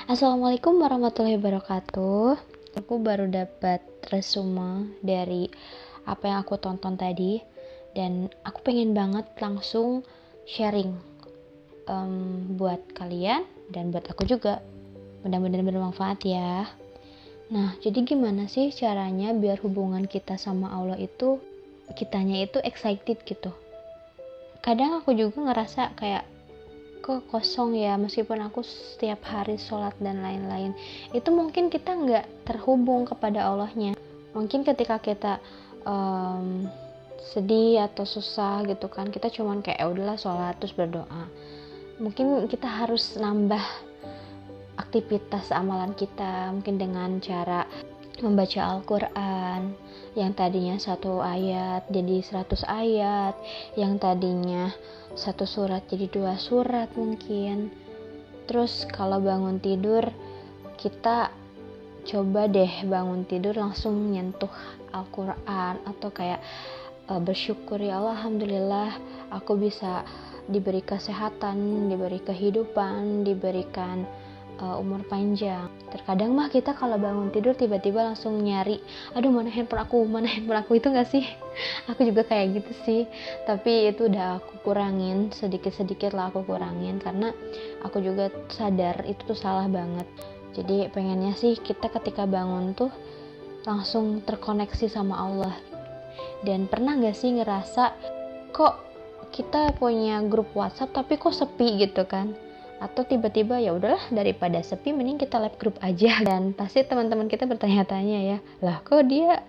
Assalamualaikum warahmatullahi wabarakatuh. Aku baru dapat resume dari apa yang aku tonton tadi, dan aku pengen banget langsung sharing buat kalian dan buat aku juga. Mudah-mudahan bermanfaat ya. Nah, jadi gimana sih caranya biar hubungan kita sama Allah itu, kitanya itu excited gitu. Kadang aku juga ngerasa kayak kok kosong ya, meskipun aku setiap hari sholat dan lain-lain. Itu mungkin kita nggak terhubung kepada Allahnya. Mungkin ketika kita sedih atau susah gitu kan, kita cuman kayak udahlah sholat terus berdoa. Mungkin kita harus nambah aktivitas amalan kita, mungkin dengan cara membaca Al-Quran yang tadinya 1 ayat jadi 100 ayat, yang tadinya 1 surat jadi 2 surat mungkin. Terus kalau bangun tidur, kita coba deh bangun tidur langsung nyentuh Al-Quran, atau kayak bersyukur, ya Allah, alhamdulillah aku bisa diberi kesehatan, diberi kehidupan, diberikan umur panjang. Terkadang mah kita kalau bangun tidur tiba-tiba langsung nyari, aduh mana handphone aku, itu gak sih? Aku juga kayak gitu sih, tapi itu udah aku kurangin, sedikit-sedikit lah aku kurangin, karena aku juga sadar itu tuh salah banget. Jadi pengennya sih kita ketika bangun tuh langsung terkoneksi sama Allah. Dan pernah gak sih ngerasa kok kita punya grup WhatsApp tapi kok sepi gitu kan? Atau tiba-tiba ya udahlah, daripada sepi mending kita live group aja. Dan pasti teman-teman kita bertanya-tanya ya, lah kok dia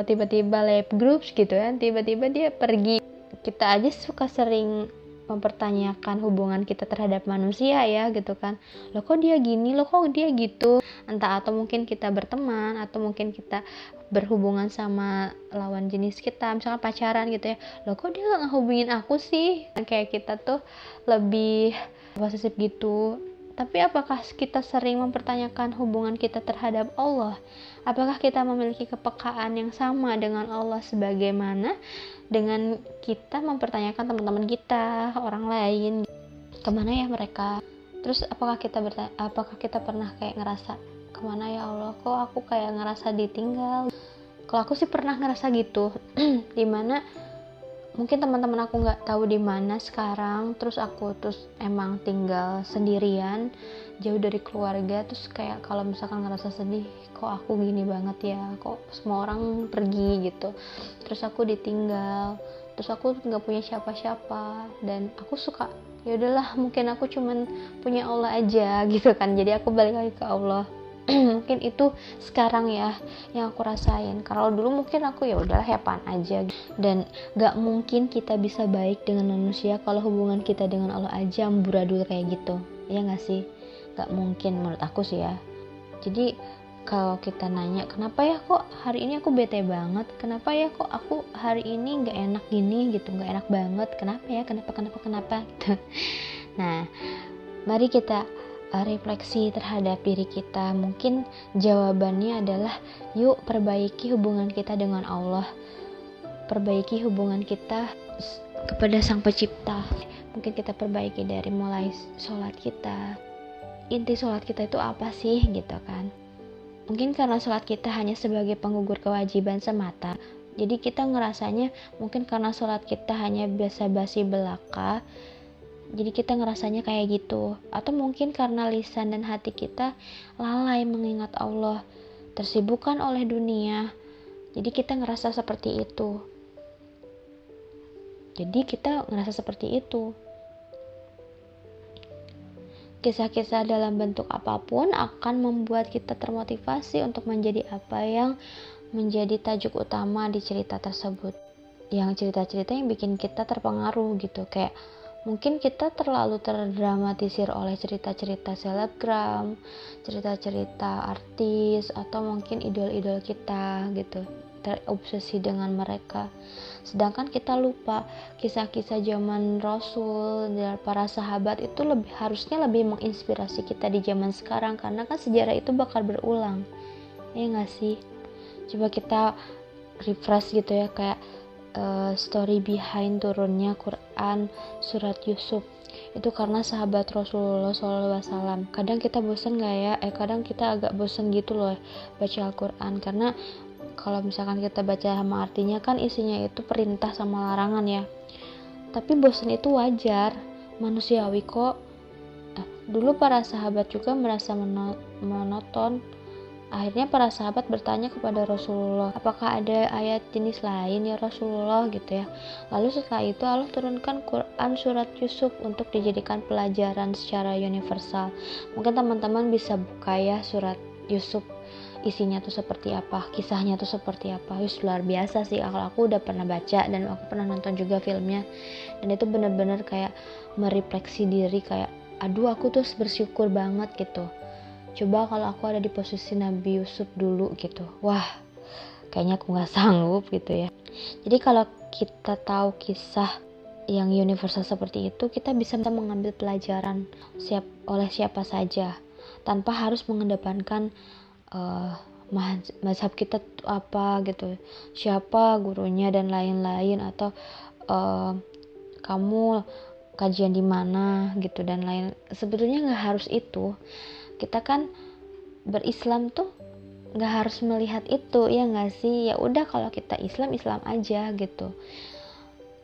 tiba-tiba live groups gitu kan, tiba-tiba dia pergi. Kita aja suka sering mempertanyakan hubungan kita terhadap manusia ya gitu kan, loh kok dia gini, loh kok dia gitu. Entah atau mungkin kita berteman, atau mungkin kita berhubungan sama lawan jenis kita, misalkan pacaran gitu ya, loh kok dia gak ngehubungin aku sih. Kayak kita tuh lebih posesif gitu. Tapi apakah kita sering mempertanyakan hubungan kita terhadap Allah? Apakah kita memiliki kepekaan yang sama dengan Allah sebagaimana dengan kita mempertanyakan teman-teman kita, orang lain, kemana ya mereka? Terus apakah kita pernah kayak ngerasa, kemana ya Allah, kok aku kayak ngerasa ditinggal? Kalau aku sih pernah ngerasa gitu, dimana mungkin teman-teman aku nggak tahu di mana sekarang, terus aku emang tinggal sendirian jauh dari keluarga. Terus kayak kalau misalkan ngerasa sedih, kok aku gini banget ya, kok semua orang pergi gitu, terus aku ditinggal, terus aku nggak punya siapa-siapa. Dan aku suka, ya udahlah, mungkin aku cuman punya Allah aja gitu kan. Jadi aku balik lagi ke Allah. Mungkin itu sekarang ya yang aku rasain. Kalau dulu mungkin aku ya udahlah, hepan aja. Dan gak mungkin kita bisa baik dengan manusia kalau hubungan kita dengan Allah aja amburadul kayak gitu, ya gak sih? Gak mungkin menurut aku sih ya. Jadi kalau kita nanya, kenapa ya kok hari ini aku bete banget, kenapa ya kok aku hari ini gak enak gini gitu, gak enak banget, kenapa ya, kenapa gitu. Nah, mari kita refleksi terhadap diri kita. Mungkin jawabannya adalah, yuk perbaiki hubungan kita dengan Allah, perbaiki hubungan kita kepada Sang Pencipta. Mungkin kita perbaiki dari mulai sholat kita. Inti sholat kita itu apa sih gitu kan? Mungkin karena sholat kita hanya sebagai penggugur kewajiban semata, jadi kita ngerasanya mungkin karena sholat kita hanya basa-basi belaka, jadi kita ngerasanya kayak gitu. Atau mungkin karena lisan dan hati kita lalai mengingat Allah, tersibukkan oleh dunia, jadi kita ngerasa seperti itu. Kisah-kisah dalam bentuk apapun akan membuat kita termotivasi untuk menjadi apa yang menjadi tajuk utama di cerita tersebut. Yang cerita-cerita yang bikin kita terpengaruh gitu. Kayak mungkin kita terlalu terdramatisir oleh cerita-cerita selebgram, cerita-cerita artis, atau mungkin idol-idol kita gitu, terobsesi dengan mereka. Sedangkan kita lupa kisah-kisah zaman Rasul dan para sahabat itu harusnya lebih menginspirasi kita di zaman sekarang, karena kan sejarah itu bakal berulang, ya nggak sih? Coba kita refresh gitu ya, kayak story behind turunnya Quran surat Yusuf. Itu karena sahabat Rasulullah SAW. Kadang kita bosan gak ya? Kadang kita agak bosan gitu loh baca Al-Quran, karena kalau misalkan kita baca sama artinya kan isinya itu perintah sama larangan ya. Tapi bosan itu wajar, manusiawi kok. Dulu para sahabat juga merasa monoton. Akhirnya para sahabat bertanya kepada Rasulullah, apakah ada ayat jenis lain ya Rasulullah gitu ya. Lalu setelah itu Allah turunkan Quran surat Yusuf untuk dijadikan pelajaran secara universal. Mungkin teman-teman bisa buka ya surat Yusuf, isinya tuh seperti apa, kisahnya tuh seperti apa. Luar biasa sih, kalau aku udah pernah baca dan aku pernah nonton juga filmnya, dan itu benar-benar kayak merefleksi diri, kayak aduh aku tuh bersyukur banget gitu. Coba kalau aku ada di posisi Nabi Yusuf dulu gitu, wah kayaknya aku gak sanggup gitu ya. Jadi kalau kita tahu kisah yang universal seperti itu, kita bisa mengambil pelajaran oleh siapa saja tanpa harus mengedepankan mazhab kita apa gitu, siapa gurunya dan lain-lain, atau kamu kajian di mana gitu dan lain. Sebetulnya nggak harus itu. Kita kan berislam tuh nggak harus melihat itu, ya nggak sih? Ya udah, kalau kita Islam aja gitu.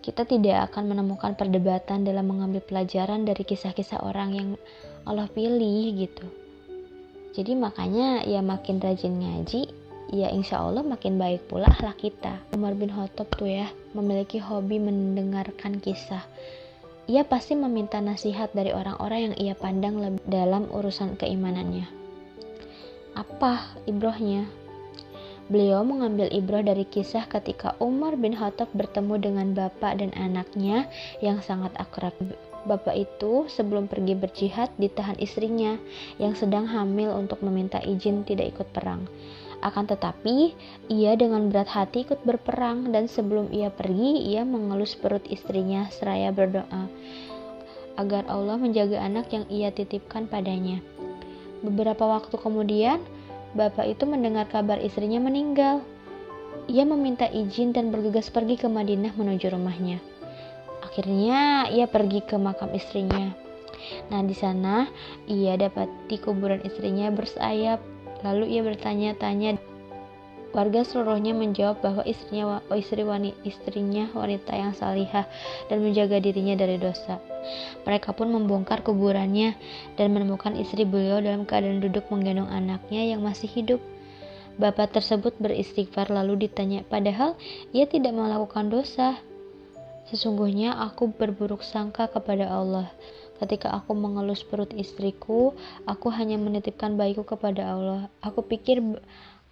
Kita tidak akan menemukan perdebatan dalam mengambil pelajaran dari kisah-kisah orang yang Allah pilih gitu. Jadi makanya ya makin rajin ngaji, ya insya Allah makin baik pula akhlak kita. Umar bin Khattab tuh ya memiliki hobi mendengarkan kisah. Ia pasti meminta nasihat dari orang-orang yang ia pandang lebih dalam urusan keimanannya. Apa ibrohnya? Beliau mengambil ibroh dari kisah ketika Umar bin Khattab bertemu dengan bapak dan anaknya yang sangat akrab. Bapak itu sebelum pergi berjihad ditahan istrinya yang sedang hamil untuk meminta izin tidak ikut perang. Akan tetapi, ia dengan berat hati ikut berperang, dan sebelum ia pergi, ia mengelus perut istrinya seraya berdoa agar Allah menjaga anak yang ia titipkan padanya. Beberapa waktu kemudian, bapak itu mendengar kabar istrinya meninggal. Ia meminta izin dan bergegas pergi ke Madinah menuju rumahnya. Akhirnya, ia pergi ke makam istrinya. Nah, di sana ia dapati kuburan istrinya bersayap. Lalu ia bertanya-tanya. Warga seluruhnya menjawab bahwa istrinya wanita yang salihah dan menjaga dirinya dari dosa. Mereka pun membongkar kuburannya dan menemukan istri beliau dalam keadaan duduk menggendong anaknya yang masih hidup. Bapak tersebut beristighfar lalu ditanya, padahal ia tidak melakukan dosa. Sesungguhnya aku berburuk sangka kepada Allah. Ketika aku mengelus perut istriku, aku hanya menitipkan bayiku kepada Allah. Aku pikir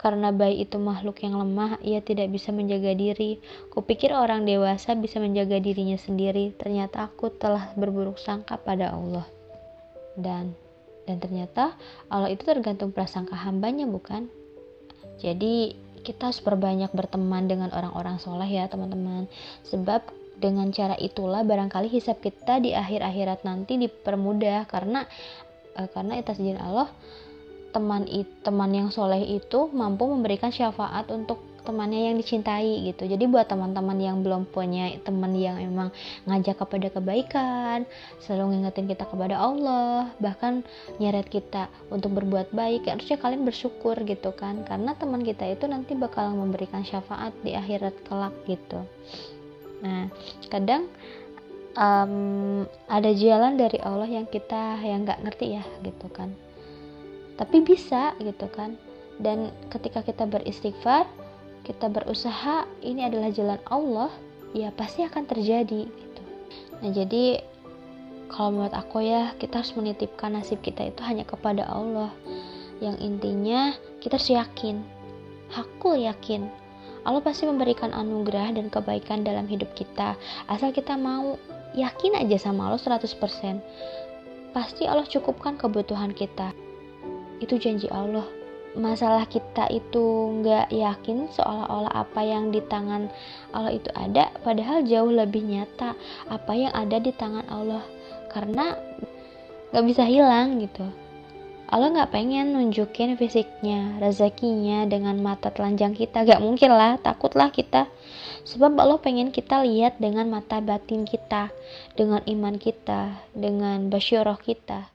karena bayi itu makhluk yang lemah, ia tidak bisa menjaga diri. Kupikir orang dewasa bisa menjaga dirinya sendiri. Ternyata aku telah berburuk sangka pada Allah. Dan ternyata Allah itu tergantung prasangka hambanya, bukan? Jadi kita harus perbanyak berteman dengan orang-orang soleh ya teman-teman. Sebab dengan cara itulah barangkali hisab kita di akhir akhirat nanti dipermudah, karena atas izin Allah teman yang soleh itu mampu memberikan syafaat untuk temannya yang dicintai gitu. Jadi buat teman-teman yang belum punya teman yang memang ngajak kepada kebaikan, selalu ngingetin kita kepada Allah, bahkan nyeret kita untuk berbuat baik, harusnya kalian bersyukur gitu kan, karena teman kita itu nanti bakal memberikan syafaat di akhirat kelak gitu. Nah, kadang ada jalan dari Allah yang kita nggak ngerti ya gitu kan, tapi bisa gitu kan. Dan ketika kita beristighfar, kita berusaha, ini adalah jalan Allah, ya pasti akan terjadi gitu. Nah, jadi kalau menurut aku ya, kita harus menitipkan nasib kita itu hanya kepada Allah. Yang intinya kita harus yakin, hakul yakin Allah pasti memberikan anugerah dan kebaikan dalam hidup kita, asal kita mau. Yakin aja sama Allah 100%. Pasti Allah cukupkan kebutuhan kita. Itu janji Allah. Masalah kita itu gak yakin, seolah-olah apa yang di tangan Allah itu ada, padahal jauh lebih nyata apa yang ada di tangan Allah, karena gak bisa hilang gitu. Allah nggak pengen nunjukin fisiknya, rezekinya dengan mata telanjang kita, gak mungkin lah, takutlah kita. Sebab Allah pengen kita lihat dengan mata batin kita, dengan iman kita, dengan basyirah kita.